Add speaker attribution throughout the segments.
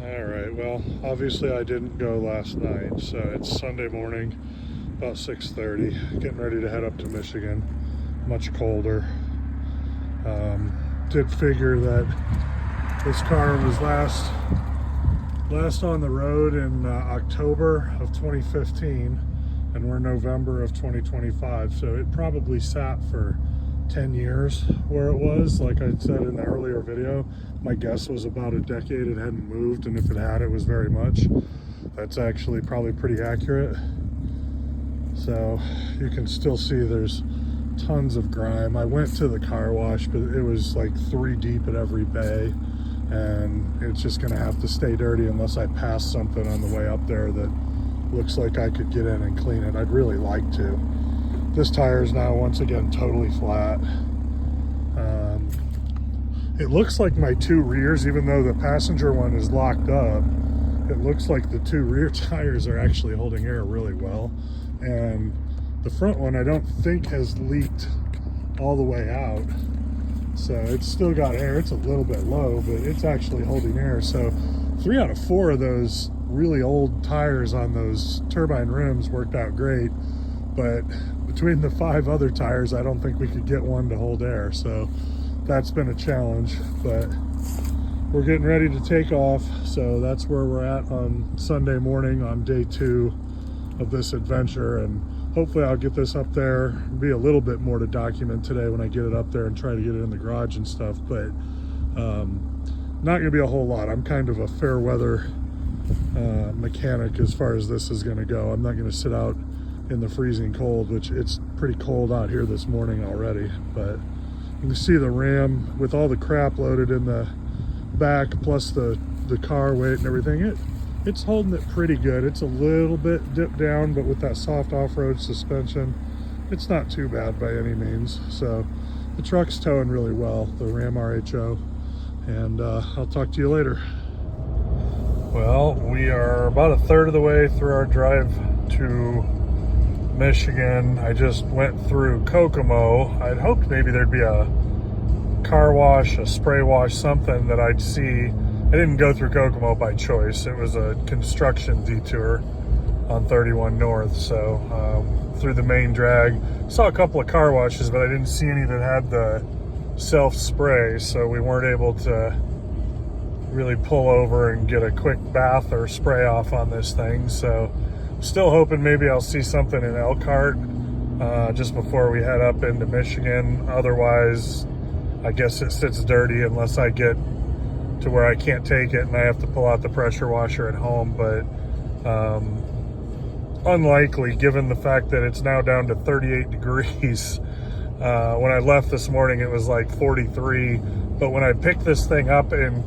Speaker 1: All right, well, obviously I didn't go last night, so it's Sunday morning, about 6:30, getting ready to head up to Michigan. Much colder. Did figure that this car was last on the road in October of 2015, and we're November of 2025, so it probably sat for 10 years where it was. Like I said in the earlier video, my guess was about a decade it hadn't moved, and if it had, it was very much. That's actually probably pretty accurate. So you can still see there's tons of grime. I went to the car wash, but it was like 3 deep at every bay, and it's just gonna have to stay dirty unless I pass something on the way up there that looks like I could get in and clean it. I'd really like to. This tire is now once again totally flat. It looks like my 2 rears, even though the passenger one is locked up, it looks like the 2 rear tires are actually holding air really well. And the front one I don't think has leaked all the way out. So it's still got air. It's a little bit low, but it's actually holding air. So 3 out of 4 of those really old tires on those turbine rims worked out great. But between the 5 other tires, I don't think we could get one to hold air. So that's been a challenge, but we're getting ready to take off. So that's where we're at on Sunday morning on day 2 of this adventure. And hopefully I'll get this up there. Be a little bit more to document today when I get it up there and try to get it in the garage and stuff, but not gonna be a whole lot. I'm kind of a fair weather mechanic as far as this is gonna go. I'm not gonna sit out in the freezing cold, which it's pretty cold out here this morning already. But you can see the Ram with all the crap loaded in the back, plus the car weight and everything. It's holding it pretty good. It's a little bit dipped down, but with that soft off-road suspension, it's not too bad by any means. So the truck's towing really well, the Ram RHO, and I'll talk to you later. Well, we are about a third of the way through our drive to Michigan. I just went through Kokomo. I'd hoped maybe there'd be a car wash, a spray wash, something that I'd see. I didn't go through Kokomo by choice. It was a construction detour on 31 North. So through the main drag, saw a couple of car washes, but I didn't see any that had the self-spray. So we weren't able to really pull over and get a quick bath or spray off on this thing. So still hoping maybe I'll see something in Elkhart just before we head up into Michigan. Otherwise, I guess it sits dirty unless I get to where I can't take it and I have to pull out the pressure washer at home. But unlikely, given the fact that it's now down to 38 degrees. When I left this morning, it was like 43. But when I picked this thing up in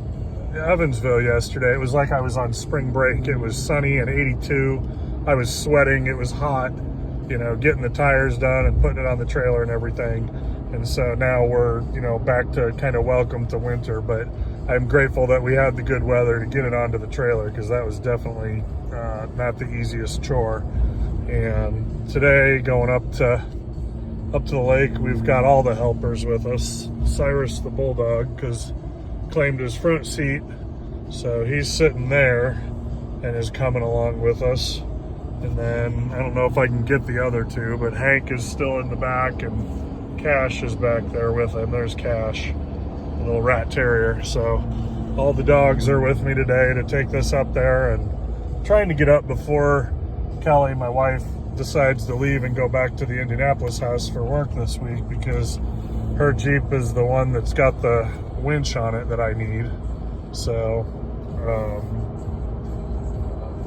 Speaker 1: Evansville yesterday, it was like I was on spring break. It was sunny and 82. I was sweating, it was hot, you know, getting the tires done and putting it on the trailer and everything. And so now we're, you know, back to kind of welcome to winter, but I'm grateful that we had the good weather to get it onto the trailer, because that was definitely not the easiest chore. And today, going up to the lake, we've got all the helpers with us. Cyrus the Bulldog, because claimed his front seat, so he's sitting there and is coming along with us. And then I don't know if I can get the other 2, but Hank is still in the back and Cash is back there with him. There's Cash, a little rat terrier. So all the dogs are with me today to take this up there, and trying to get up before Kelly, my wife, decides to leave and go back to the Indianapolis house for work this week, because her Jeep is the one that's got the winch on it that I need. So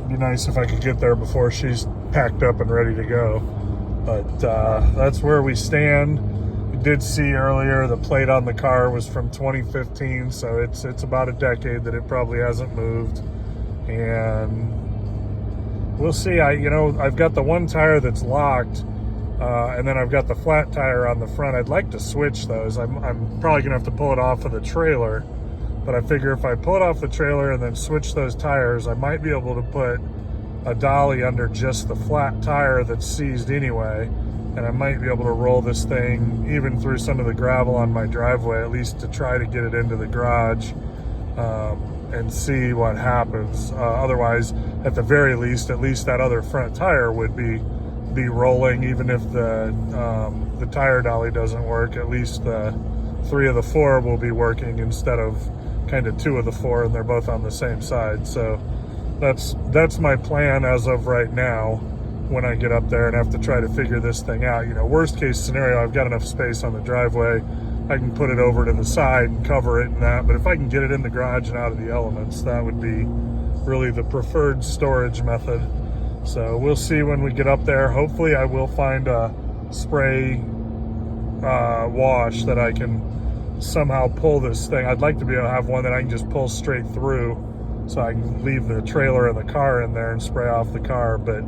Speaker 1: be nice if I could get there before she's packed up and ready to go. But that's where we stand. We did see earlier the plate on the car was from 2015, so it's about a decade that it probably hasn't moved. And we'll see. I've got the one tire that's locked, and then I've got the flat tire on the front. I'd like to switch those. I'm probably gonna have to pull it off of the trailer. But I figure if I pull it off the trailer and then switch those tires, I might be able to put a dolly under just the flat tire that's seized anyway. And I might be able to roll this thing even through some of the gravel on my driveway, at least to try to get it into the garage. and see what happens. Otherwise, at the very least, at least that other front tire would be rolling. Even if the tire dolly doesn't work, at least the 3 of the 4 will be working instead of kind of 2 of the 4, and they're both on the same side. So that's my plan as of right now when I get up there and have to try to figure this thing out. You know, worst case scenario, I've got enough space on the driveway, I can put it over to the side and cover it and that. But if I can get it in the garage and out of the elements, that would be really the preferred storage method. So we'll see when we get up there. Hopefully I will find a spray wash that I can somehow pull this thing. I'd like to be able to have one that I can just pull straight through so I can leave the trailer and the car in there and spray off the car. But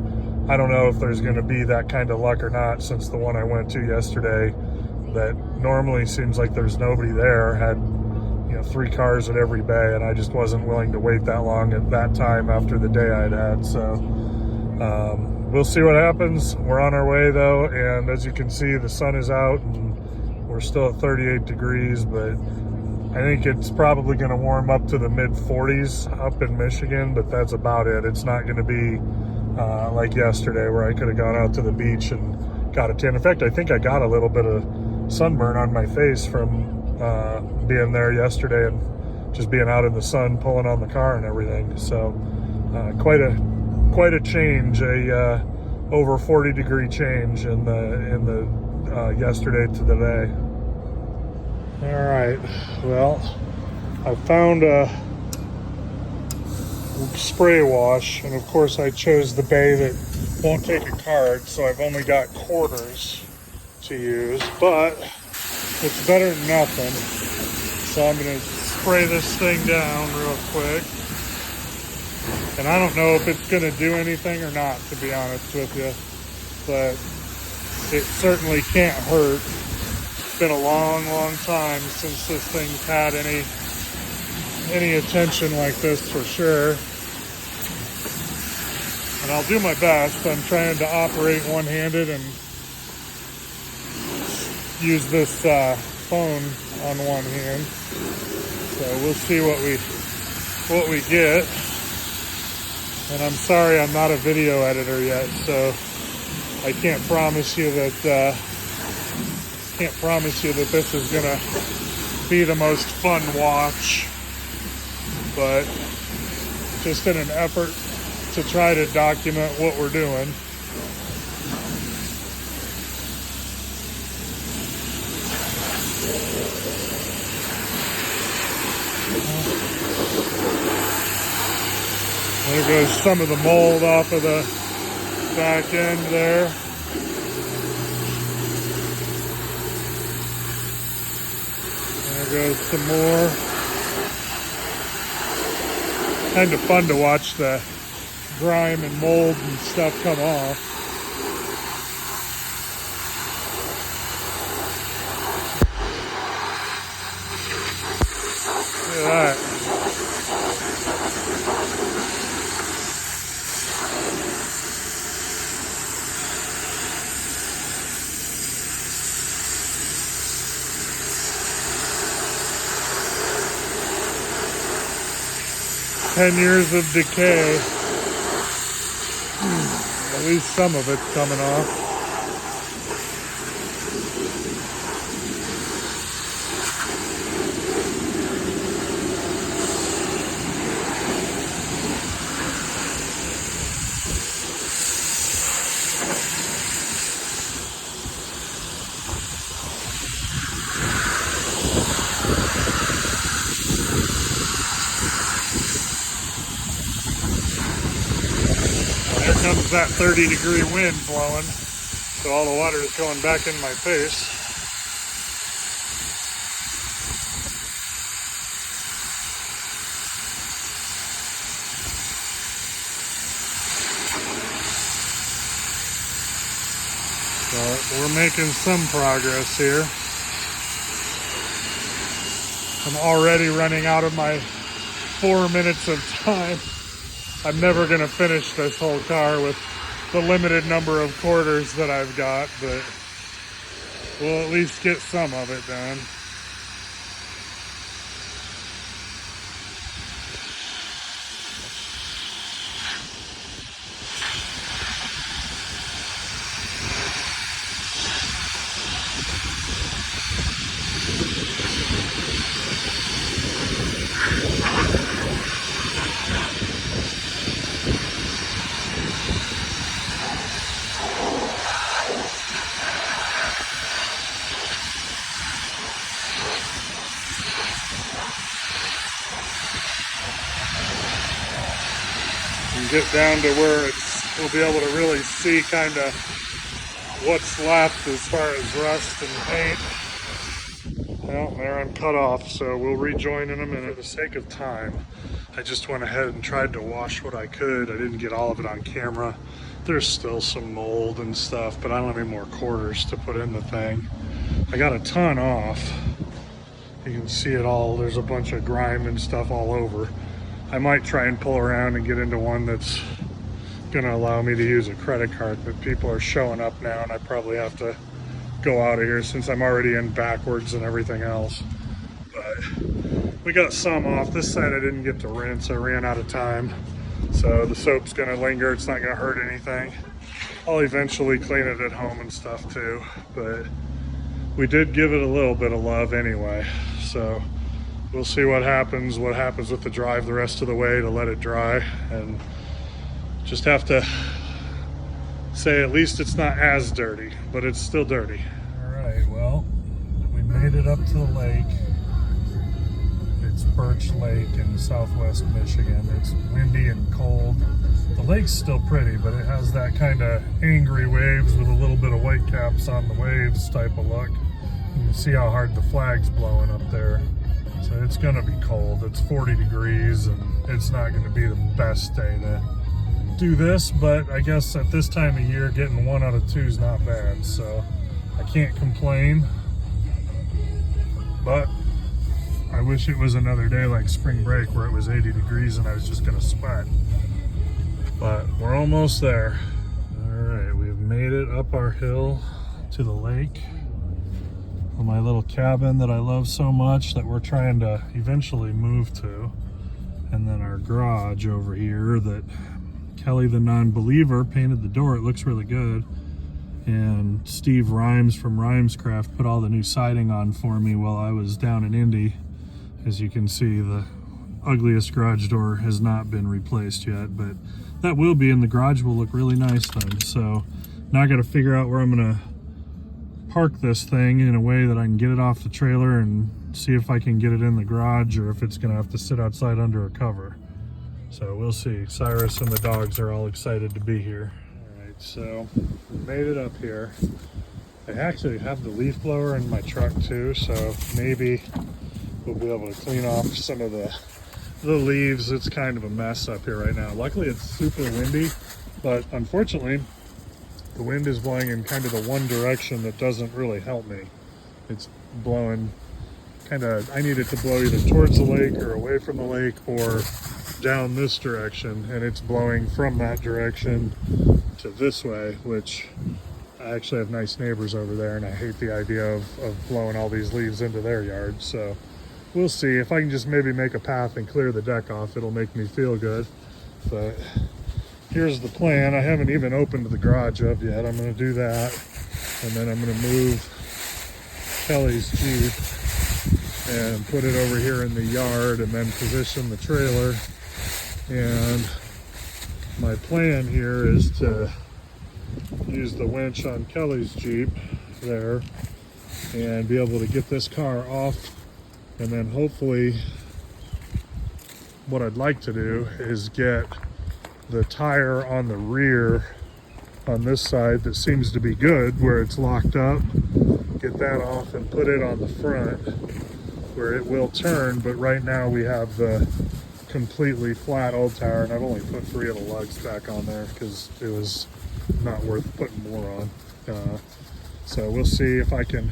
Speaker 1: I don't know if there's going to be that kind of luck or not, since the one I went to yesterday that normally seems like there's nobody there had, you know, 3 cars at every bay, and I just wasn't willing to wait that long at that time after the day I'd had. So we'll see what happens. We're on our way though, and as you can see, the sun is out and we're still at 38 degrees, but I think it's probably going to warm up to the mid 40s up in Michigan, but that's about it. It's not going to be like yesterday where I could have gone out to the beach and got a tan. In fact, I think I got a little bit of sunburn on my face from being there yesterday and just being out in the sun pulling on the car and everything. So quite a change, over 40 degree change in the yesterday to today. All right, well, I found a spray wash, and of course I chose the bay that won't take a card, so I've only got quarters to use, but it's better than nothing. So I'm going to spray this thing down real quick, and I don't know if it's going to do anything or not, to be honest with you, but it certainly can't hurt. It's been a long time since this thing's had any attention like this, for sure. And I'll do my best. I'm trying to operate one-handed and use this phone on one hand. So we'll see what we get. And I'm sorry I'm not a video editor yet, so I can't promise you that this is gonna be the most fun watch, but just in an effort to try to document what we're doing. There goes some of the mold off of the back end there. There goes some more. Kind of fun to watch the grime and mold and stuff come off. Look at that. "10 years of decay." At least some of it's coming off. Here comes that 30-degree wind blowing, so all the water is going back in my face. So we're making some progress here. I'm already running out of my 4 minutes of time. I'm never going to finish this whole car with the limited number of quarters that I've got, but we'll at least get some of it done. and get down to where we'll be able to really see kind of what's left as far as rust and paint. Well, there I'm cut off, so we'll rejoin in a minute. For the sake of time, I just went ahead and tried to wash what I could. I didn't get all of it on camera. There's still some mold and stuff, but I don't have any more quarters to put in the thing. I got a ton off. You can see it all. There's a bunch of grime and stuff all over. I might try and pull around and get into one that's gonna allow me to use a credit card, but people are showing up now and I probably have to go out of here since I'm already in backwards and everything else. But we got some off. This side I didn't get to rinse. I ran out of time. So the soap's gonna linger. It's not gonna hurt anything. I'll eventually clean it at home and stuff too, but we did give it a little bit of love anyway. So we'll see what happens with the drive the rest of the way to let it dry, and just have to say at least it's not as dirty, but it's still dirty. All right, well, we made it up to the lake. It's Birch Lake in southwest Michigan. It's windy and cold. The lake's still pretty, but it has that kind of angry waves with a little bit of white caps on the waves type of look. You can see how hard the flag's blowing up there. So it's gonna be cold. It's 40 degrees and it's not gonna be the best day to do this, but I guess at this time of year getting 1 out of 2 is not bad, so I can't complain. But I wish it was another day like spring break where it was 80 degrees and I was just gonna sweat. But we're almost there. All right, we've made it up our hill to the lake. My little cabin that I love so much that we're trying to eventually move to. And then our garage over here that Kelly the non-believer painted the door. It looks really good. And Steve Rhymes from Rhymescraft put all the new siding on for me while I was down in Indy. As you can see, the ugliest garage door has not been replaced yet, but that will be, and the garage will look really nice then. So now I got to figure out where I'm gonna park this thing in a way that I can get it off the trailer and see if I can get it in the garage or if it's gonna have to sit outside under a cover. So we'll see. Cyrus and the dogs are all excited to be here. All right, so we made it up here. I actually have the leaf blower in my truck too, so maybe we'll be able to clean off some of the leaves. It's kind of a mess up here right now. Luckily it's super windy, but unfortunately the wind is blowing in kind of the one direction that doesn't really help me. It's blowing kind of, I need it to blow either towards the lake or away from the lake or down this direction, and it's blowing from that direction to this way, which I actually have nice neighbors over there and I hate the idea of blowing all these leaves into their yard. So we'll see. If I can just maybe make a path and clear the deck off, it'll make me feel good. But here's the plan. I haven't even opened the garage up yet. I'm going to do that, and then I'm going to move Kelly's Jeep and put it over here in the yard and then position the trailer. And my plan here is to use the winch on Kelly's Jeep there and be able to get this car off, and then hopefully what I'd like to do is get the tire on the rear on this side that seems to be good where it's locked up, get that off and put it on the front where it will turn. But right now we have the completely flat old tire, and I've only put 3 of the lugs back on there because it was not worth putting more on. So we'll see if I can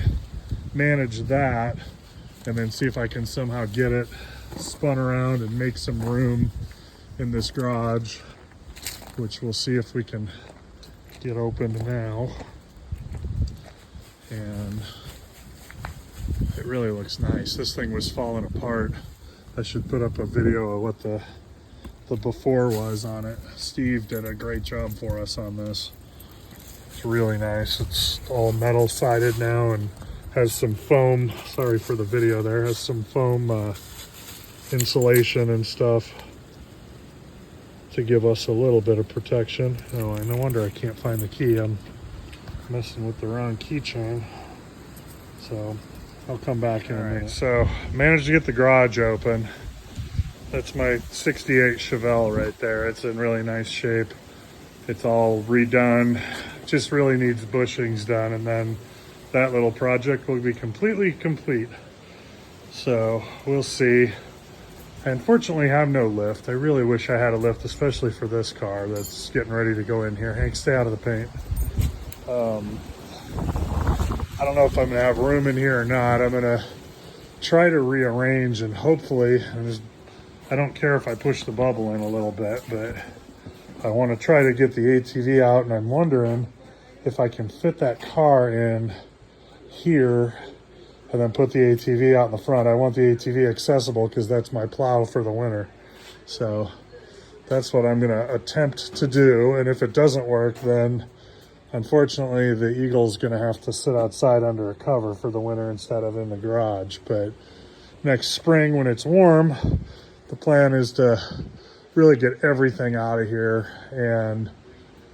Speaker 1: manage that and then see if I can somehow get it spun around and make some room in this garage, which we'll see if we can get open now. And it really looks nice. This thing was falling apart. I should put up a video of what the before was on it. Steve did a great job for us on this. It's really nice. It's all metal sided now and has some foam, sorry for the video there, has some foam insulation and stuff to give us a little bit of protection. Oh, no wonder I can't find the key. I'm messing with the wrong keychain. So I'll come back in a minute. So managed to get the garage open. That's my 68 Chevelle right there. It's in really nice shape. It's all redone. Just really needs bushings done, and then that little project will be completely complete. So we'll see. I unfortunately have no lift. I really wish I had a lift, especially for this car that's getting ready to go in here. Hank, stay out of the paint. I don't know if I'm gonna have room in here or not. I'm gonna try to rearrange, and hopefully, I don't care if I push the bubble in a little bit, but I want to try to get the ATV out, and I'm wondering if I can fit that car in here and then put the ATV out in the front. I want the ATV accessible because that's my plow for the winter. So that's what I'm going to attempt to do. And if it doesn't work, then unfortunately the Eagle's going to have to sit outside under a cover for the winter instead of in the garage. But next spring when it's warm, the plan is to really get everything out of here and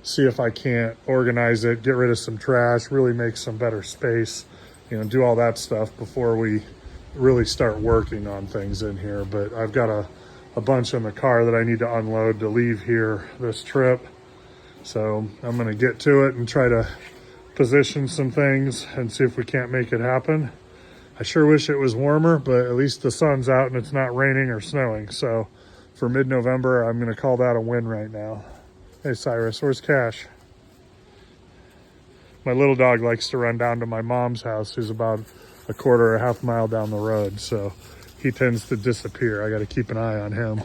Speaker 1: see if I can't organize it, get rid of some trash, really make some better space, you know, do all that stuff before we really start working on things in here. But I've got a bunch in the car that I need to unload to leave here this trip. So I'm gonna get to it and try to position some things and see if we can't make it happen. I sure wish it was warmer, but at least the sun's out and it's not raining or snowing. So for mid-November, I'm gonna call that a win right now. Hey Cyrus, where's Cash? My little dog likes to run down to my mom's house, who's about a quarter or a half mile down the road. So he tends to disappear. I gotta keep an eye on him.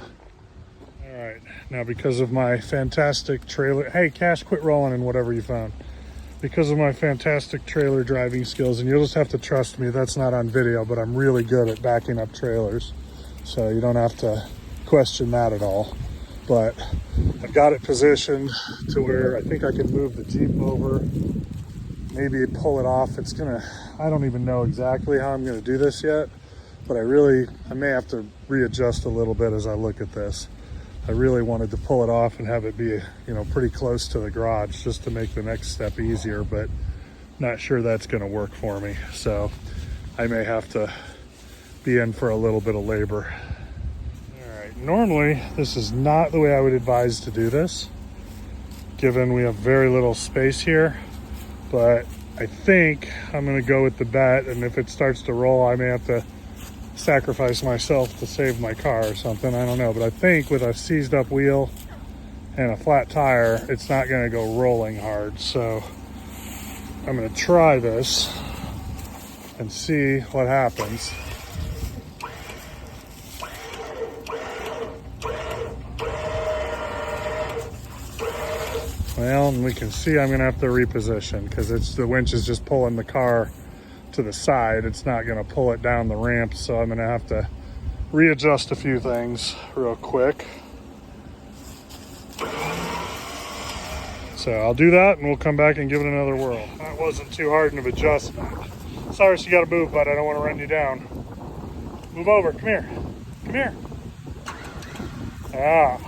Speaker 1: All right, now because of my fantastic trailer, hey Cash, quit rolling in whatever you found. Because of my fantastic trailer driving skills, and you'll just have to trust me, that's not on video, but I'm really good at backing up trailers. So you don't have to question that at all. But I've got it positioned to where I think I can move the Jeep over, maybe pull it off. I don't even know exactly how I'm gonna do this yet, but I may have to readjust a little bit as I look at this. I really wanted to pull it off and have it be, you know, pretty close to the garage just to make the next step easier, but not sure that's gonna work for me. So I may have to be in for a little bit of labor. All right, normally this is not the way I would advise to do this, given we have very little space here, but I think I'm gonna go with the bet, and if it starts to roll, I may have to sacrifice myself to save my car or something. I don't know, but I think with a seized up wheel and a flat tire, it's not going to go rolling hard. So I'm going to try this and see what happens. Well, and we can see I'm going to have to reposition because the winch is just pulling the car to the side. It's not going to pull it down the ramp, so I'm going to have to readjust a few things real quick. So I'll do that and we'll come back and give it another whirl. That wasn't too hard of an adjustment. Cyrus, you got to move, bud. I don't want to run you down. Move over. Come here. Come here. Ah.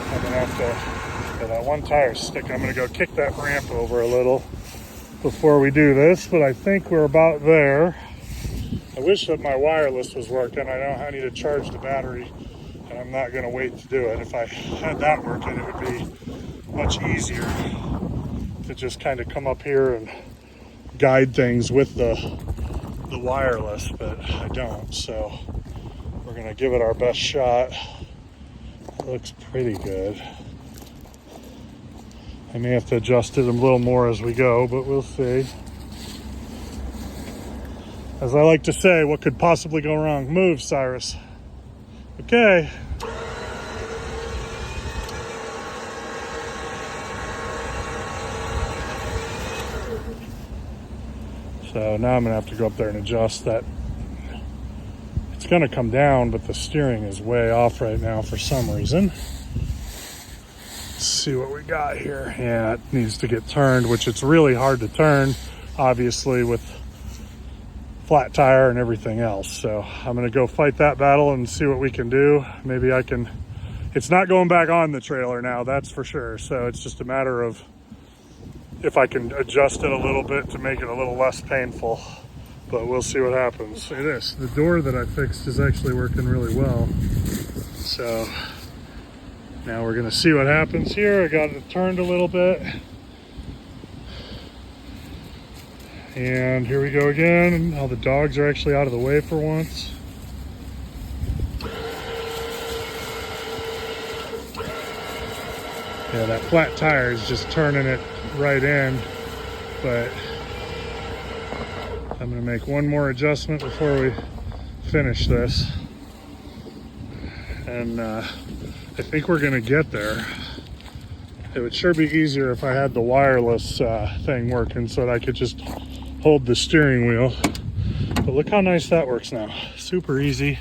Speaker 1: I'm gonna have to, that one tire stick, I'm gonna go kick that ramp over a little before we do this, but I think we're about there. I wish that my wireless was working. I know I need to charge the battery, and I'm not gonna wait to do it. If I had that working, it would be much easier to just kind of come up here and guide things with the wireless, but I don't, so we're gonna give it our best shot. Looks pretty good. I may have to adjust it a little more as we go, but we'll see. As I like to say, what could possibly go wrong? Move, Cyrus. Okay. So now I'm gonna have to go up there and adjust that. It's gonna come down, but the steering is way off right now for some reason. Let's see what we got here. Yeah, it needs to get turned, which it's really hard to turn, obviously, with flat tire and everything else. So I'm gonna go fight that battle and see what we can do. Maybe I can, it's not going back on the trailer now, that's for sure. So it's just a matter of if I can adjust it a little bit to make it a little less painful, but we'll see what happens. Look at this, the door that I fixed is actually working really well. So now we're gonna see what happens here. I got it turned a little bit. And here we go again. Now the dogs are actually out of the way for once. Yeah, that flat tire is just turning it right in, but I'm gonna make one more adjustment before we finish this. And I think we're gonna get there. It would sure be easier if I had the wireless thing working so that I could just hold the steering wheel. But look how nice that works now. Super easy.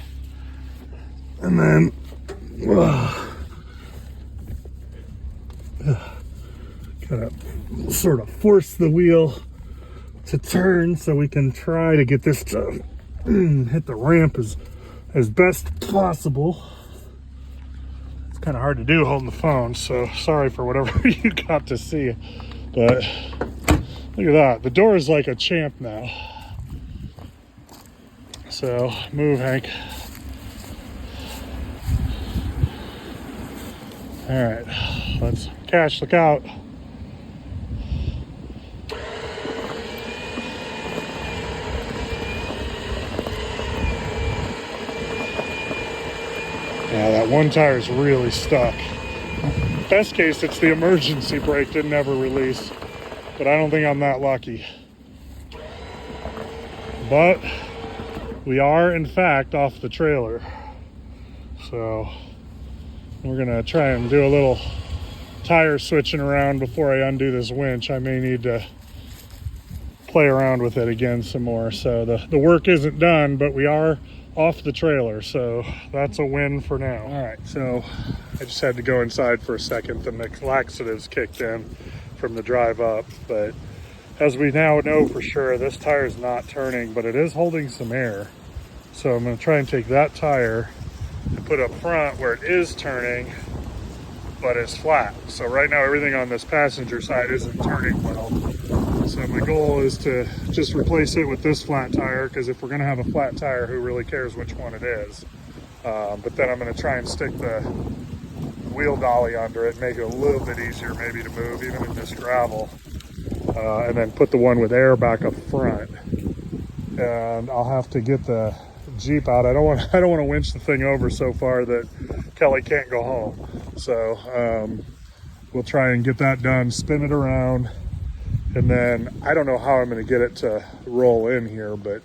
Speaker 1: And then, gotta sort of force the wheel to turn so we can try to get this to hit the ramp as best possible. It's kind of hard to do holding the phone, so sorry for whatever you got to see. But look at that, the door is like a champ now. So move, Hank. All right, let's Cash, look out. Yeah, that one tire is really stuck. Best case, it's the emergency brake didn't ever release, but I don't think I'm that lucky. But we are, in fact, off the trailer. So we're gonna try and do a little tire switching around before I undo this winch. I may need to play around with it again some more. So the work isn't done, but we are off the trailer, so that's a win for now. All right, so I just had to go inside for a second. The laxatives kicked in from the drive up, but as we now know for sure, this tire is not turning, but it is holding some air. So I'm gonna try and take that tire and put up front where it is turning, but it's flat. So right now, everything on this passenger side isn't turning well. So my goal is to just replace it with this flat tire, because if we're gonna have a flat tire, who really cares which one it is? But then I'm gonna try and stick the wheel dolly under it, make it a little bit easier maybe to move, even in this gravel. And then put the one with air back up front. And I'll have to get the Jeep out. I don't want to winch the thing over so far that Kelly can't go home. So we'll try and get that done, spin it around, and then I don't know how I'm going to get it to roll in here, but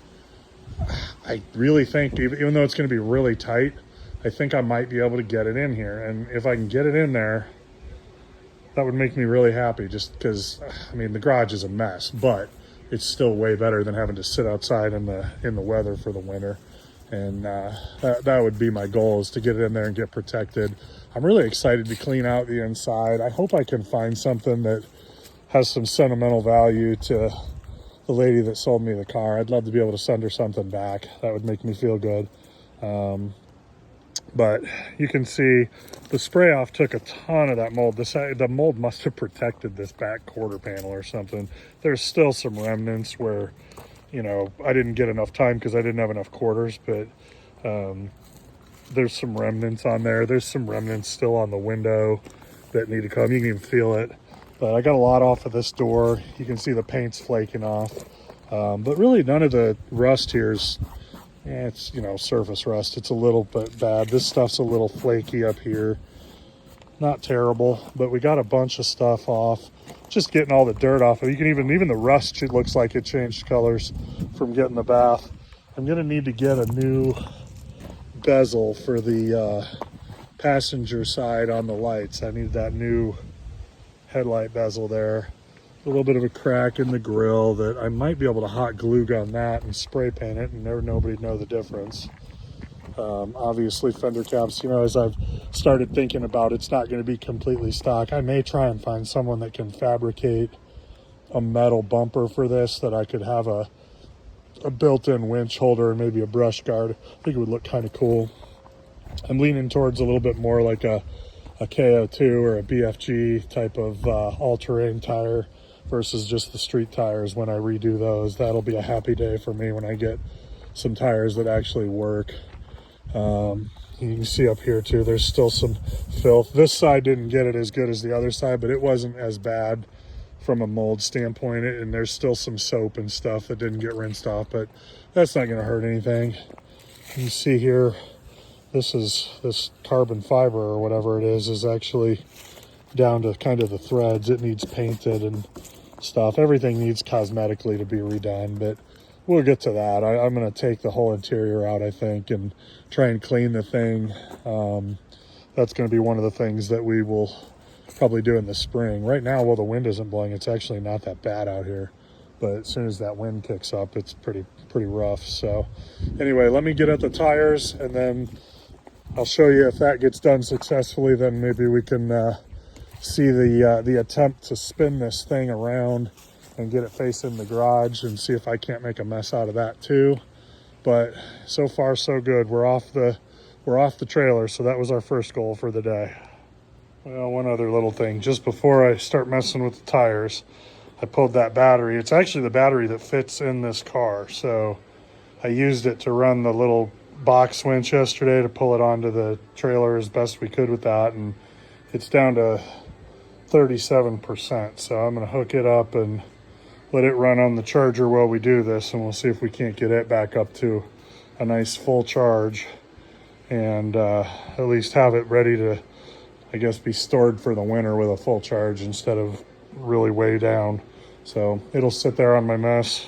Speaker 1: I really think, even though it's going to be really tight, I think I might be able to get it in here. And if I can get it in there, that would make me really happy, just because, I mean, the garage is a mess, but it's still way better than having to sit outside in the weather for the winter. And that would be my goal, is to get it in there and get protected. I'm really excited to clean out the inside. I hope I can find something that has some sentimental value to the lady that sold me the car. I'd love to be able to send her something back. That would make me feel good. But you can see the spray off took a ton of that mold. The mold must have protected this back quarter panel or something. There's still some remnants where, you know, I didn't get enough time because I didn't have enough quarters, but there's some remnants on there. There's some remnants still on the window that need to come. You can even feel it. But I got a lot off of this door. You can see the paint's flaking off. But really none of the rust here is, it's, you know, surface rust. It's a little bit bad. This stuff's a little flaky up here. Not terrible, but we got a bunch of stuff off. Just getting all the dirt off. You can even the rust, it looks like it changed colors from getting the bath. I'm gonna need to get a new bezel for the passenger side on the lights. I need that new headlight bezel there. A little bit of a crack in the grill that I might be able to hot glue gun that and spray paint it, and nobody'd know the difference. Obviously fender caps, you know, as I've started thinking about, it's not going to be completely stock. I may try and find someone that can fabricate a metal bumper for this, that I could have a built-in winch holder and maybe a brush guard. I think it would look kind of cool. I'm leaning towards a little bit more like a KO2 or a BFG type of all-terrain tire versus just the street tires when I redo those. That'll be a happy day for me when I get some tires that actually work. You can see up here too, there's still some filth. This side didn't get it as good as the other side, but it wasn't as bad from a mold standpoint. And there's still some soap and stuff that didn't get rinsed off, but that's not gonna hurt anything. You can see here, this carbon fiber or whatever it is actually down to kind of the threads. It needs painted and stuff. Everything needs cosmetically to be redone, but we'll get to that. I'm going to take the whole interior out, I think, and try and clean the thing. That's going to be one of the things that we will probably do in the spring. Right now, while the wind isn't blowing, it's actually not that bad out here. But as soon as that wind kicks up, it's pretty rough. So anyway, let me get at the tires, and then I'll show you if that gets done successfully. Then maybe we can see the attempt to spin this thing around and get it facing the garage and see if I can't make a mess out of that too. But so far so good. We're off the trailer, so that was our first goal for the day. Well, one other little thing, just before I start messing with the tires, I pulled that battery. It's actually the battery that fits in this car, so I used it to run the little box winch yesterday to pull it onto the trailer as best we could with that, and it's down to 37%. So I'm going to hook it up and let it run on the charger while we do this, and we'll see if we can't get it back up to a nice full charge, and at least have it ready to, I guess, be stored for the winter with a full charge instead of really way down. So it'll sit there on my mess.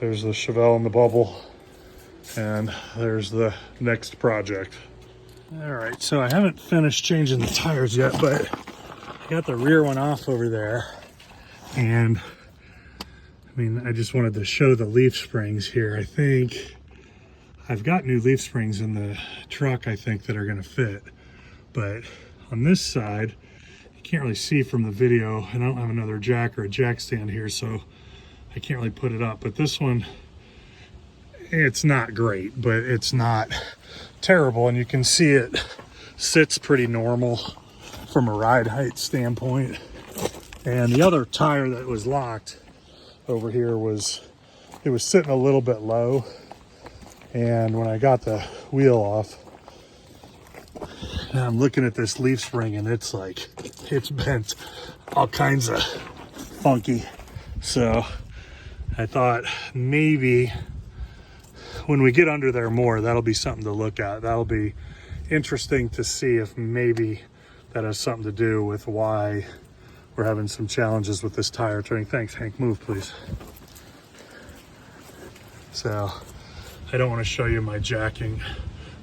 Speaker 1: There's the Chevelle in the bubble, and there's the next project. All right, so I haven't finished changing the tires yet, but I got the rear one off over there, and I mean, I just wanted to show the leaf springs here. I think I've got new leaf springs in the truck, I think, that are gonna fit. But on this side, you can't really see from the video, and I don't have another jack or a jack stand here, so I can't really put it up. But this one, it's not great, but it's not terrible. And you can see it sits pretty normal from a ride height standpoint. And the other tire that was locked over here it was sitting a little bit low, and when I got the wheel off, now I'm looking at this leaf spring, and it's like it's bent all kinds of funky. So I thought maybe when we get under there more, that'll be something to look at. That'll be interesting to see if maybe that has something to do with why we're having some challenges with this tire turning. Thanks, Hank. Move, please. So I don't want to show you my jacking.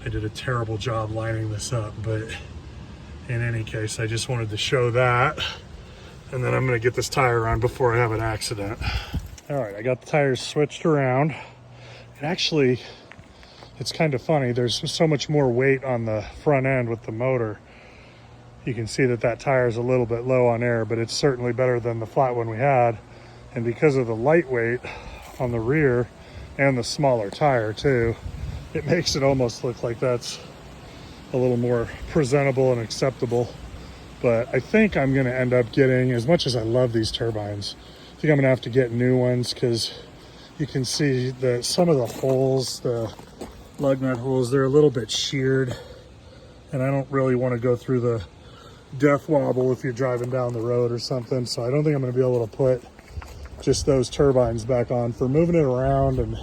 Speaker 1: I did a terrible job lining this up, but in any case, I just wanted to show that. And then I'm going to get this tire on before I have an accident. All right, I got the tires switched around. And actually, it's kind of funny. There's so much more weight on the front end with the motor. You can see that tire is a little bit low on air, but it's certainly better than the flat one we had. And because of the lightweight on the rear and the smaller tire too, it makes it almost look like that's a little more presentable and acceptable. But I think I'm gonna end up getting, as much as I love these turbines, I think I'm gonna have to get new ones, because you can see that some of the holes, the lug nut holes, they're a little bit sheared, and I don't really want to go through the death wobble if you're driving down the road or something. So I don't think I'm going to be able to put just those turbines back on. For moving it around and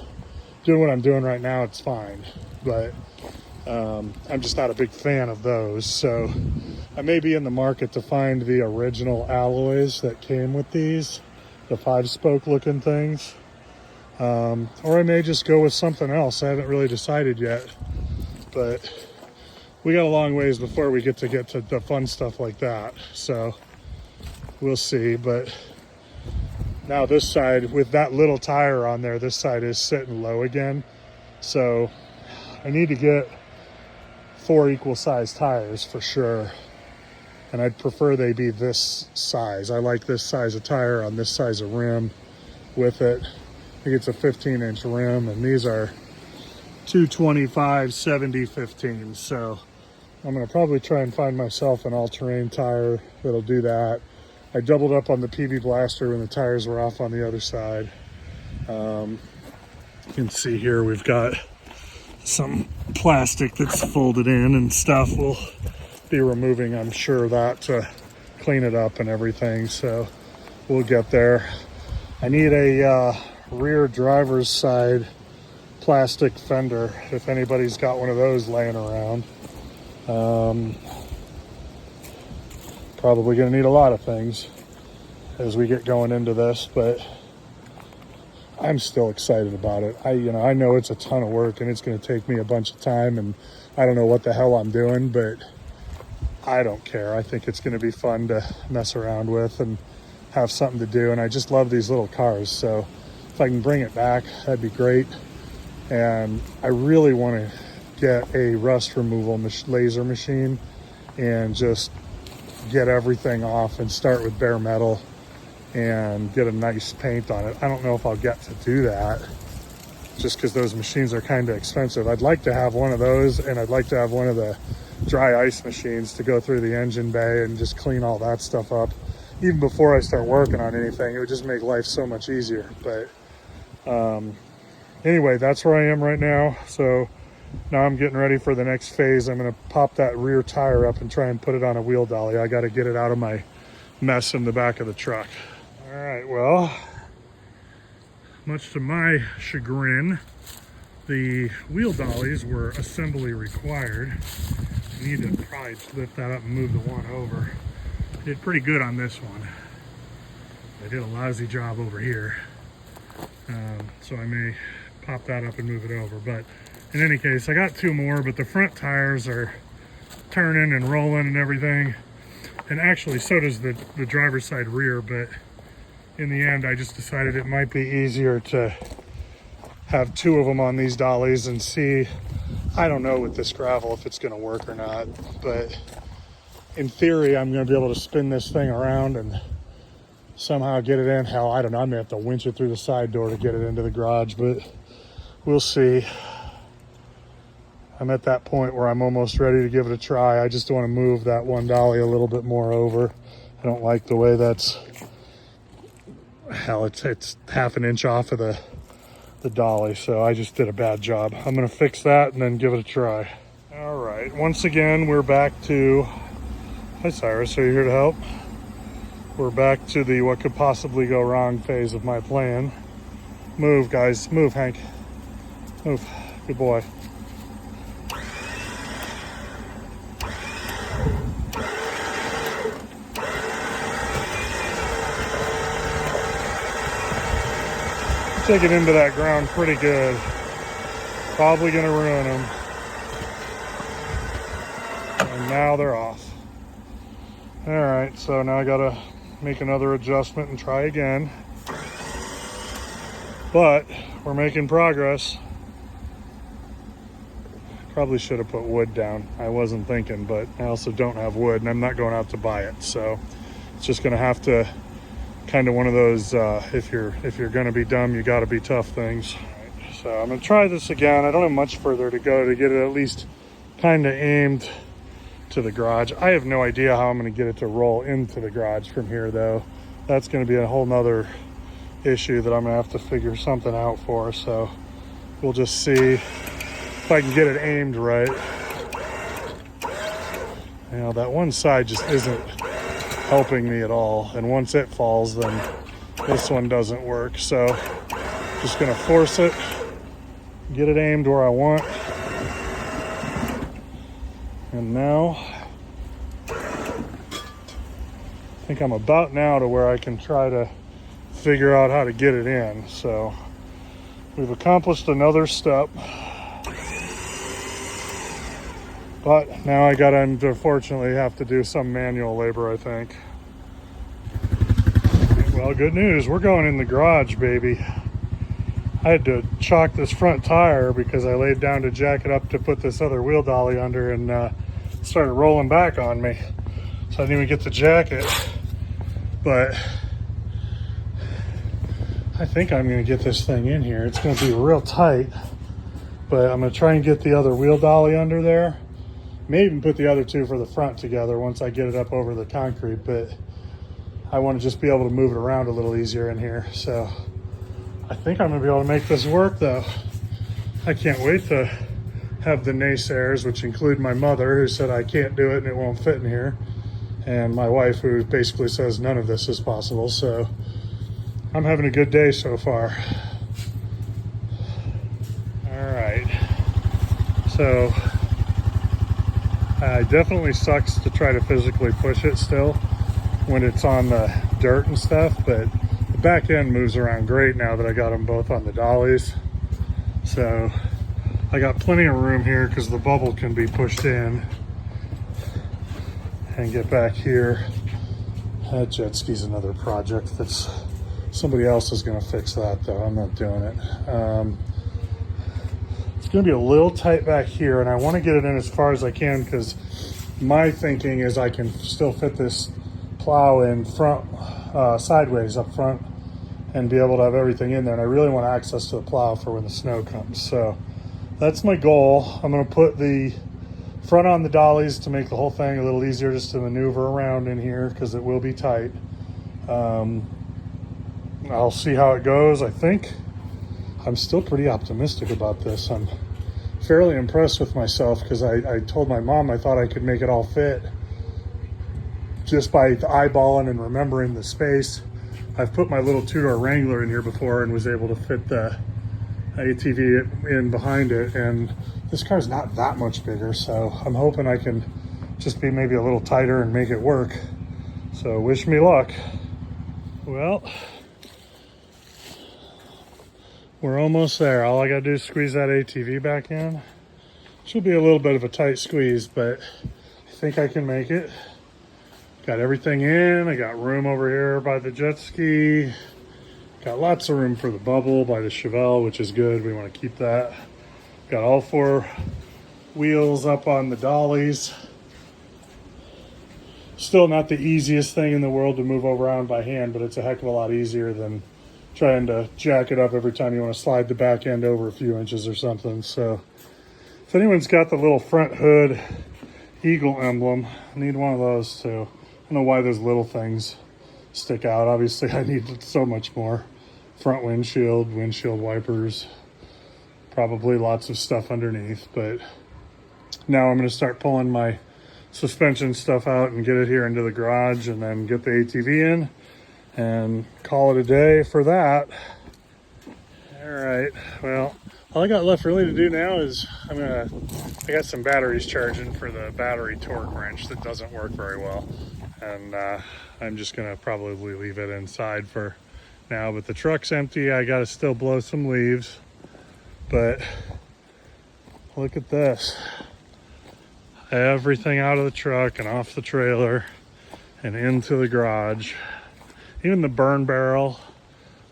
Speaker 1: doing what I'm doing right now, it's fine, but I'm just not a big fan of those. So I may be in the market to find the original alloys that came with these, the 5-spoke looking things, or I may just go with something else. I haven't really decided yet, but we got a long ways before we get to the fun stuff like that. So we'll see. But now this side, with that little tire on there, this side is sitting low again. So I need to get 4 equal size tires for sure. And I'd prefer they be this size. I like this size of tire on this size of rim with it. I think it's a 15-inch rim, and these are 225 70 15. So I'm gonna probably try and find myself an all-terrain tire that'll do that. I doubled up on the PB Blaster when the tires were off on the other side. You can see here we've got some plastic that's folded in and stuff. We'll be removing, I'm sure, that to clean it up and everything, so we'll get there. I need a rear driver's side plastic fender if anybody's got one of those laying around. Probably gonna need a lot of things as we get going into this, but I'm still excited about it. I know it's a ton of work and it's gonna take me a bunch of time and I don't know what the hell I'm doing, but I don't care. I think it's gonna be fun to mess around with and have something to do. And I just love these little cars. So if I can bring it back, that'd be great. And I really wanna get a rust removal laser machine and just get everything off and start with bare metal and get a nice paint on it. I don't know if I'll get to do that just because those machines are kind of expensive. I'd like to have one of those, and I'd like to have one of the dry ice machines to go through the engine bay and just clean all that stuff up. Even before I start working on anything, it would just make life so much easier. But anyway, that's where I am right now. So now I'm getting ready for the next phase. I'm gonna pop that rear tire up and try and put it on a wheel dolly. I gotta get it out of my mess in the back of the truck. All right, well, much to my chagrin, the wheel dollies were assembly required. I need to probably lift that up and move the one over. Did pretty good on this one. I did a lousy job over here. So I may pop that up and move it over. But in any case, I got two more, but the front tires are turning and rolling and everything. And actually, so does the driver's side rear, but in the end, I just decided it might be easier to have two of them on these dollies and see. I don't know with this gravel if it's gonna work or not, but in theory, I'm gonna be able to spin this thing around and somehow get it in. Hell, I don't know, I may have to winch it through the side door to get it into the garage, but we'll see. I'm at that point where I'm almost ready to give it a try. I just want to move that one dolly a little bit more over. I don't like the way that's, hell, it's half an inch off of the dolly, so I just did a bad job. I'm gonna fix that and then give it a try. All right, once again, we're back to, hi Cyrus, are you here to help? We're back to the what could possibly go wrong phase of my plan. Move, guys, move, Hank, move, good boy. Take it into that ground pretty good. Probably gonna ruin them. And now they're off. All right, so now I gotta make another adjustment and try again. But we're making progress. Probably should have put wood down. I wasn't thinking, but I also don't have wood and I'm not going out to buy it. So it's just gonna have to kind of one of those if you're gonna be dumb, you gotta be tough things. Right, so I'm gonna try this again. I don't have much further to go to get it at least kind of aimed to the garage. I have no idea how I'm gonna get it to roll into the garage from here though. That's gonna be a whole nother issue that I'm gonna have to figure something out for. So we'll just see if I can get it aimed right. You know, that one side just isn't helping me at all, and once it falls then this one doesn't work. So just gonna force it, get it aimed where I want. And now I think I'm about now to where I can try to figure out how to get it in. So we've accomplished another step, but now I gotta unfortunately have to do some manual labor, I think. Well, good news, we're going in the garage, baby. I had to chalk this front tire because I laid down to jack it up to put this other wheel dolly under, and it started rolling back on me. So I didn't even get the jacket, but I think I'm gonna get this thing in here. It's gonna be real tight, but I'm gonna try and get the other wheel dolly under there. May even put the other two for the front together once I get it up over the concrete, but I want to just be able to move it around a little easier in here. So I think I'm gonna be able to make this work though. I can't wait to have the naysayers, which include my mother, who said I can't do it and it won't fit in here, and my wife, who basically says none of this is possible. So I'm having a good day so far. All right. So it definitely sucks to try to physically push it still when it's on the dirt and stuff, but the back end moves around great now that I got them both on the dollies. So I got plenty of room here because the bubble can be pushed in and get back here. That jet ski's another project that's somebody else is going to fix that though. I'm not doing it. It's going to be a little tight back here, and I want to get it in as far as I can because my thinking is I can still fit this plow in front, sideways up front, and be able to have everything in there. And I really want access to the plow for when the snow comes. So that's my goal. I'm going to put the front on the dollies to make the whole thing a little easier just to maneuver around in here because it will be tight. I'll see how it goes. I think I'm still pretty optimistic about this. I'm fairly impressed with myself because I told my mom I thought I could make it all fit just by eyeballing and remembering the space. I've put my little two-door Wrangler in here before and was able to fit the ATV in behind it, and this car's not that much bigger, so I'm hoping I can just be maybe a little tighter and make it work. So wish me luck. Well, we're almost there. All I gotta do is squeeze that ATV back in. Should be a little bit of a tight squeeze, but I think I can make it. Got everything in. I got room over here by the jet ski. Got lots of room for the bubble by the Chevelle, which is good. We want to keep that. Got all four wheels up on the dollies. Still not the easiest thing in the world to move around by hand, but it's a heck of a lot easier than trying to jack it up every time you want to slide the back end over a few inches or something. So if anyone's got the little front hood Eagle emblem, I need one of those too. I don't know why those little things stick out. Obviously I need so much more. Front windshield wipers, probably lots of stuff underneath. But now I'm going to start pulling my suspension stuff out and get it here into the garage, and then get the ATV in and call it a day for that. All right, well, all I got left really to do now is I got some batteries charging for the battery torque wrench that doesn't work very well, and I'm just gonna probably leave it inside for now. But the truck's empty. I gotta still blow some leaves, but look at this. Everything out of the truck and off the trailer and into the garage. Even the burn barrel.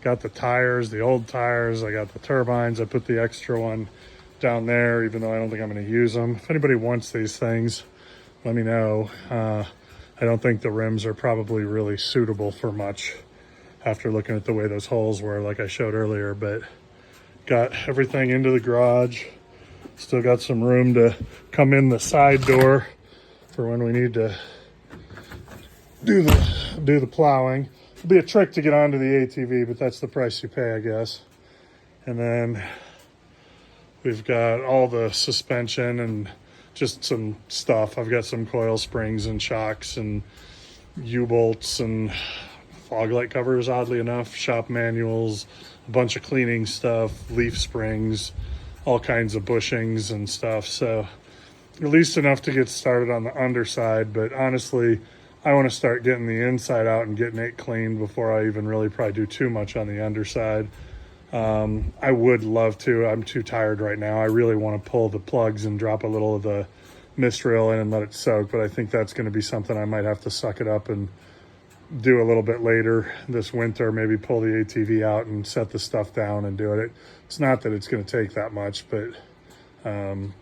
Speaker 1: Got the tires, the old tires. I got the turbines. I put the extra one down there, even though I don't think I'm going to use them. If anybody wants these things, let me know. I don't think the rims are probably really suitable for much after looking at the way those holes were, like I showed earlier. But got everything into the garage. Still got some room to come in the side door for when we need to do the plowing. It'll be a trick to get onto the ATV, but that's the price you pay, I guess. And then we've got all the suspension and just some stuff. I've got some coil springs and shocks and U-bolts and fog light covers, oddly enough, shop manuals, a bunch of cleaning stuff, leaf springs, all kinds of bushings and stuff. So at least enough to get started on the underside. But honestly, I want to start getting the inside out and getting it cleaned before I even really probably do too much on the underside. I would love to. I'm too tired right now. I really want to pull the plugs and drop a little of the mist rail in and let it soak, but I think that's going to be something I might have to suck it up and do a little bit later this winter. Maybe pull the ATV out and set the stuff down and do it. It's not that it's going to take that much, but I'm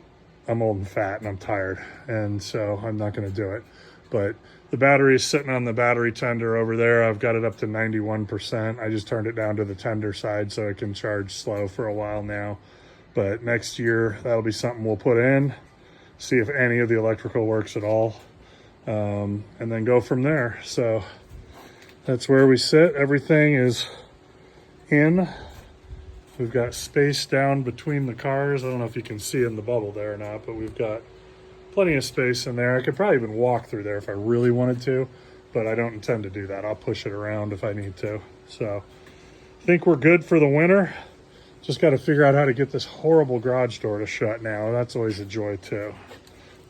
Speaker 1: old and fat and I'm tired, and so I'm not going to do it. But the battery is sitting on the battery tender over there. I've got it up to 91%. I just turned it down to the tender side so it can charge slow for a while now. But next year, that'll be something we'll put in, see if any of the electrical works at all, and then go from there. So That's where we sit. Everything is in. We've got space down between the cars. I don't know if you can see in the bubble there or not, but we've got plenty of space in there. I could probably even walk through there if I really wanted to, but I don't intend to do that. I'll push it around if I need to. So I think we're good for the winter. Just got to figure out how to get this horrible garage door to shut now. That's always a joy too.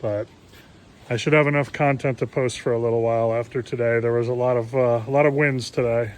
Speaker 1: But I should have enough content to post for a little while after today. There was a lot of wins today.